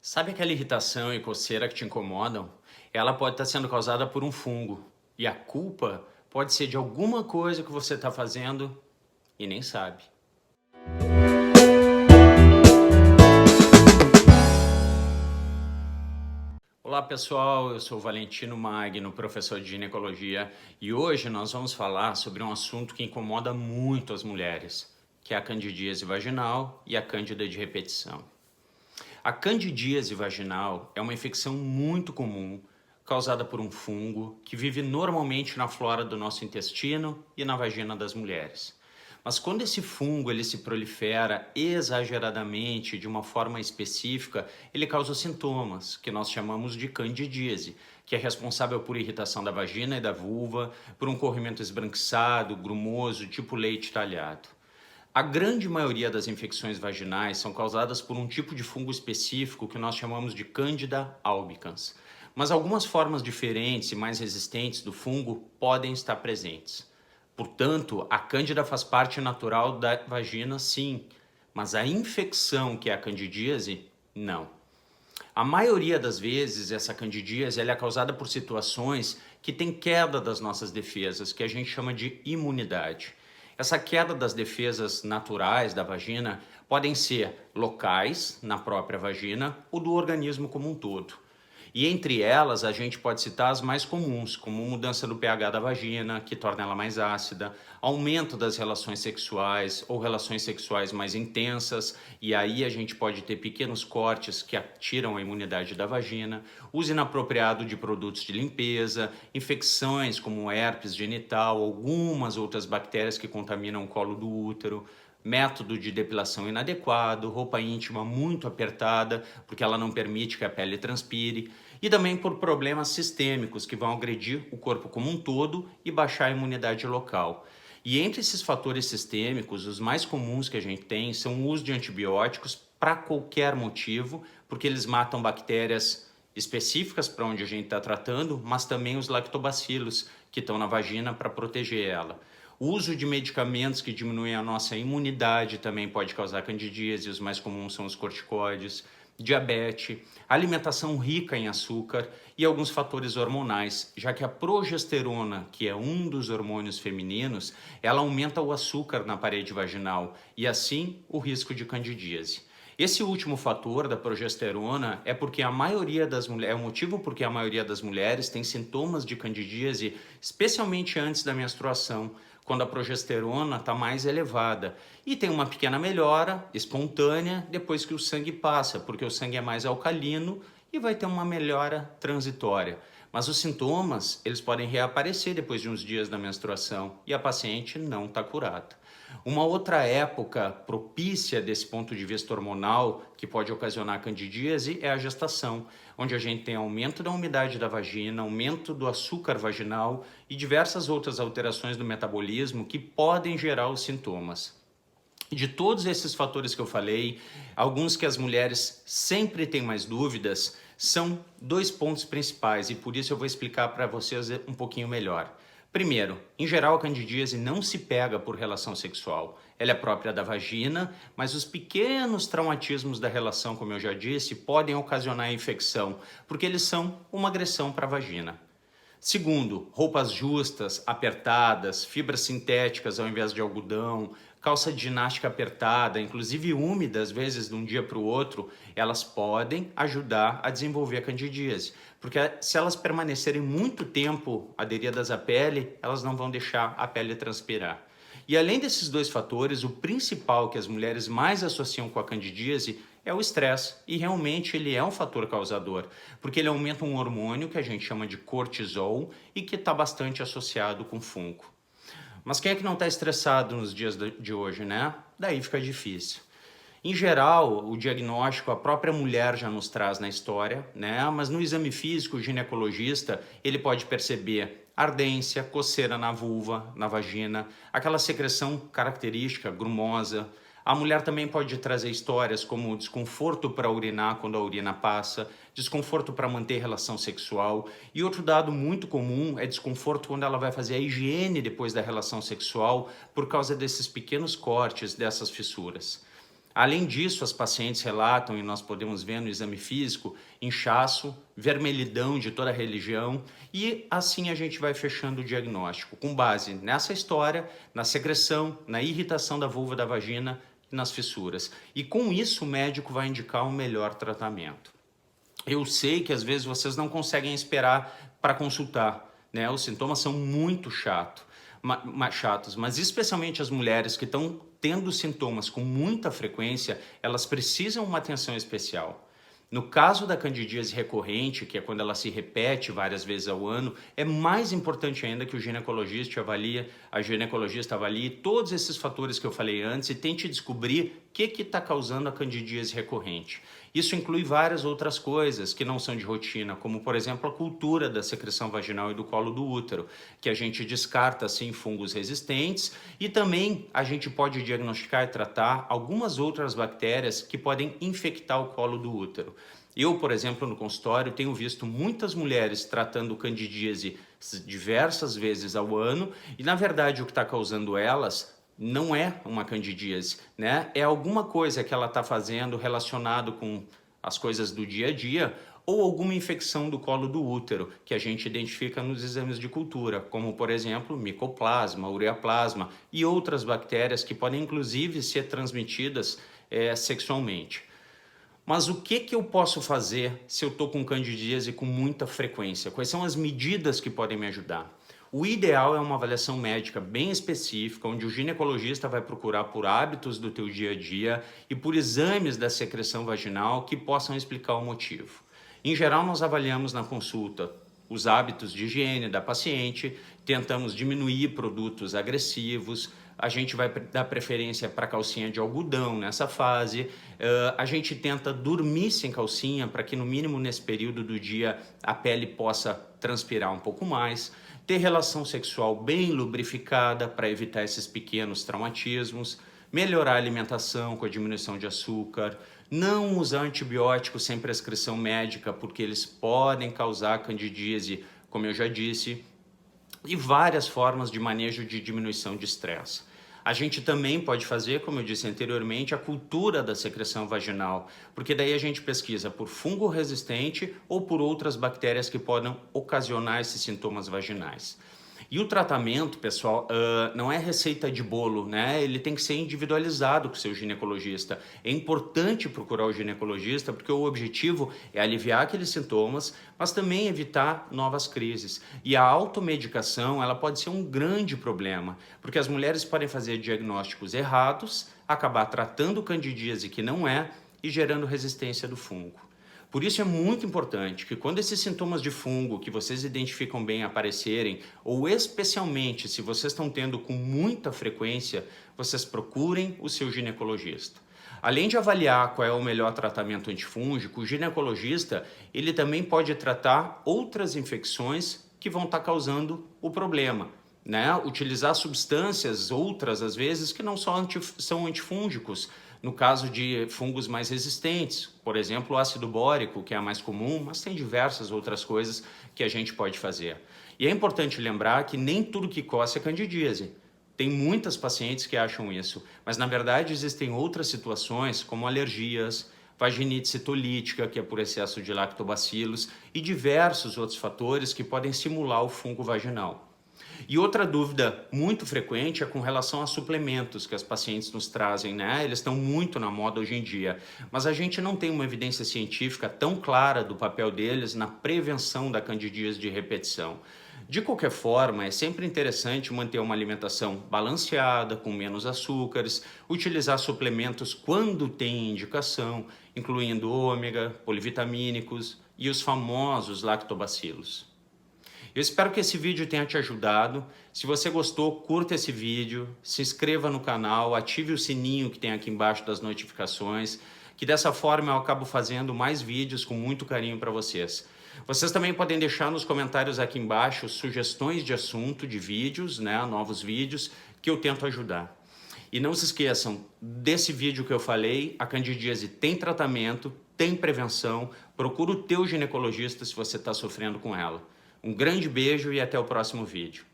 Sabe aquela irritação e coceira que te incomodam? Ela pode estar sendo causada por um fungo. E a culpa pode ser de alguma coisa que você está fazendo e nem sabe. Olá pessoal, eu sou o Valentino Magno, professor de ginecologia, e hoje nós vamos falar sobre um assunto que incomoda muito as mulheres, que é a candidíase vaginal e a cândida de repetição. A candidíase vaginal é uma infecção muito comum causada por um fungo que vive normalmente na flora do nosso intestino e na vagina das mulheres. Mas quando esse fungo ele se prolifera exageradamente de uma forma específica, ele causa sintomas que nós chamamos de candidíase, que é responsável por irritação da vagina e da vulva, por um corrimento esbranquiçado, grumoso, tipo leite talhado. A grande maioria das infecções vaginais são causadas por um tipo de fungo específico que nós chamamos de Candida albicans. Mas algumas formas diferentes e mais resistentes do fungo podem estar presentes. Portanto, a Cândida faz parte natural da vagina, sim, mas a infecção, que é a candidíase, não. A maioria das vezes, essa candidíase ela é causada por situações que têm queda das nossas defesas, que a gente chama de imunidade. Essa queda das defesas naturais da vagina podem ser locais, na própria vagina, ou do organismo como um todo. E entre elas, a gente pode citar as mais comuns, como mudança do pH da vagina, que torna ela mais ácida, aumento das relações sexuais ou relações sexuais mais intensas, e aí a gente pode ter pequenos cortes que tiram a imunidade da vagina, uso inapropriado de produtos de limpeza, infecções como herpes genital, algumas outras bactérias que contaminam o colo do útero, método de depilação inadequado, roupa íntima muito apertada, porque ela não permite que a pele transpire, e também por problemas sistêmicos que vão agredir o corpo como um todo e baixar a imunidade local. E entre esses fatores sistêmicos, os mais comuns que a gente tem são o uso de antibióticos para qualquer motivo, porque eles matam bactérias específicas para onde a gente está tratando, mas também os lactobacilos que estão na vagina para proteger ela. O uso de medicamentos que diminuem a nossa imunidade também pode causar candidíase, os mais comuns são os corticóides, diabetes, alimentação rica em açúcar e alguns fatores hormonais, já que a progesterona, que é um dos hormônios femininos, ela aumenta o açúcar na parede vaginal e assim o risco de candidíase. Esse último fator da progesterona é porque a maioria das mulheres, é o motivo porque a maioria das mulheres tem sintomas de candidíase, especialmente antes da menstruação, quando a progesterona está mais elevada. E tem uma pequena melhora espontânea depois que o sangue passa, porque o sangue é mais alcalino e vai ter uma melhora transitória. Mas os sintomas, eles podem reaparecer depois de uns dias da menstruação e a paciente não está curada. Uma outra época propícia desse ponto de vista hormonal que pode ocasionar candidíase é a gestação, onde a gente tem aumento da umidade da vagina, aumento do açúcar vaginal e diversas outras alterações do metabolismo que podem gerar os sintomas. De todos esses fatores que eu falei, alguns que as mulheres sempre têm mais dúvidas, são dois pontos principais e por isso eu vou explicar para vocês um pouquinho melhor. Primeiro, em geral a candidíase não se pega por relação sexual. Ela é própria da vagina, mas os pequenos traumatismos da relação, como eu já disse, podem ocasionar infecção, porque eles são uma agressão para a vagina. Segundo, roupas justas, apertadas, fibras sintéticas ao invés de algodão, calça de ginástica apertada, inclusive úmida, às vezes de um dia para o outro, elas podem ajudar a desenvolver a candidíase. Porque se elas permanecerem muito tempo aderidas à pele, elas não vão deixar a pele transpirar. E além desses dois fatores, o principal que as mulheres mais associam com a candidíase é o estresse, e realmente ele é um fator causador, porque ele aumenta um hormônio que a gente chama de cortisol e que está bastante associado com fungo. Mas quem é que não está estressado nos dias de hoje, né? Daí fica difícil. Em geral, o diagnóstico a própria mulher já nos traz na história, né? Mas no exame físico, o ginecologista, ele pode perceber ardência, coceira na vulva, na vagina, aquela secreção característica, grumosa. A mulher também pode trazer histórias como desconforto para urinar quando a urina passa, desconforto para manter relação sexual. E outro dado muito comum é desconforto quando ela vai fazer a higiene depois da relação sexual por causa desses pequenos cortes, dessas fissuras. Além disso, as pacientes relatam, e nós podemos ver no exame físico, inchaço, vermelhidão de toda a região, e assim a gente vai fechando o diagnóstico, com base nessa história, na secreção, na irritação da vulva da vagina e nas fissuras. E com isso o médico vai indicar um melhor tratamento. Eu sei que às vezes vocês não conseguem esperar para consultar, né? Os sintomas são muito chatos, mas especialmente as mulheres que estão tendo sintomas com muita frequência, elas precisam uma atenção especial. No caso da candidíase recorrente, que é quando ela se repete várias vezes ao ano, é mais importante ainda que o a ginecologista avalie todos esses fatores que eu falei antes e tente descobrir o que está causando a candidíase recorrente. Isso inclui várias outras coisas que não são de rotina, como por exemplo a cultura da secreção vaginal e do colo do útero, que a gente descarta assim fungos resistentes, e também a gente pode diagnosticar e tratar algumas outras bactérias que podem infectar o colo do útero. Eu, por exemplo, no consultório, tenho visto muitas mulheres tratando candidíase diversas vezes ao ano e, na verdade, o que está causando elas não é uma candidíase, né? É alguma coisa que ela está fazendo relacionado com as coisas do dia a dia ou alguma infecção do colo do útero, que a gente identifica nos exames de cultura, como, por exemplo, micoplasma, ureaplasma e outras bactérias que podem, inclusive, ser transmitidas sexualmente. Mas o que eu posso fazer se eu estou com candidíase com muita frequência? Quais são as medidas que podem me ajudar? O ideal é uma avaliação médica bem específica, onde o ginecologista vai procurar por hábitos do teu dia a dia e por exames da secreção vaginal que possam explicar o motivo. Em geral, nós avaliamos na consulta os hábitos de higiene da paciente, tentamos diminuir produtos agressivos, a gente vai dar preferência para calcinha de algodão nessa fase, a gente tenta dormir sem calcinha para que no mínimo nesse período do dia a pele possa transpirar um pouco mais, ter relação sexual bem lubrificada para evitar esses pequenos traumatismos, melhorar a alimentação com a diminuição de açúcar, não usar antibióticos sem prescrição médica porque eles podem causar candidíase, como eu já disse, e várias formas de manejo de diminuição de estresse. A gente também pode fazer, como eu disse anteriormente, a cultura da secreção vaginal, porque daí a gente pesquisa por fungo resistente ou por outras bactérias que podem ocasionar esses sintomas vaginais. E o tratamento, pessoal, não é receita de bolo, né? Ele tem que ser individualizado com o seu ginecologista. É importante procurar o ginecologista porque o objetivo é aliviar aqueles sintomas, mas também evitar novas crises. E a automedicação, ela pode ser um grande problema, porque as mulheres podem fazer diagnósticos errados, acabar tratando candidíase que não é e gerando resistência do fungo. Por isso é muito importante que quando esses sintomas de fungo que vocês identificam bem aparecerem, ou especialmente se vocês estão tendo com muita frequência, vocês procurem o seu ginecologista. Além de avaliar qual é o melhor tratamento antifúngico, o ginecologista ele também pode tratar outras infecções que vão estar causando o problema. Né? Utilizar substâncias outras, às vezes, que não são antifúngicos, no caso de fungos mais resistentes, por exemplo, o ácido bórico, que é a mais comum, mas tem diversas outras coisas que a gente pode fazer. E é importante lembrar que nem tudo que coça é candidíase. Tem muitas pacientes que acham isso, mas na verdade existem outras situações, como alergias, vaginite citolítica, que é por excesso de lactobacilos, e diversos outros fatores que podem simular o fungo vaginal. E outra dúvida muito frequente é com relação a suplementos que as pacientes nos trazem, né? Eles estão muito na moda hoje em dia, mas a gente não tem uma evidência científica tão clara do papel deles na prevenção da candidíase de repetição. De qualquer forma, é sempre interessante manter uma alimentação balanceada, com menos açúcares, utilizar suplementos quando tem indicação, incluindo ômega, polivitamínicos e os famosos lactobacilos. Eu espero que esse vídeo tenha te ajudado. Se você gostou, curta esse vídeo, se inscreva no canal, ative o sininho que tem aqui embaixo das notificações, que dessa forma eu acabo fazendo mais vídeos com muito carinho para vocês. Vocês também podem deixar nos comentários aqui embaixo sugestões de assunto, de vídeos, né, novos vídeos, que eu tento ajudar. E não se esqueçam, desse vídeo que eu falei, a candidíase tem tratamento, tem prevenção, procura o teu ginecologista se você está sofrendo com ela. Um grande beijo e até o próximo vídeo.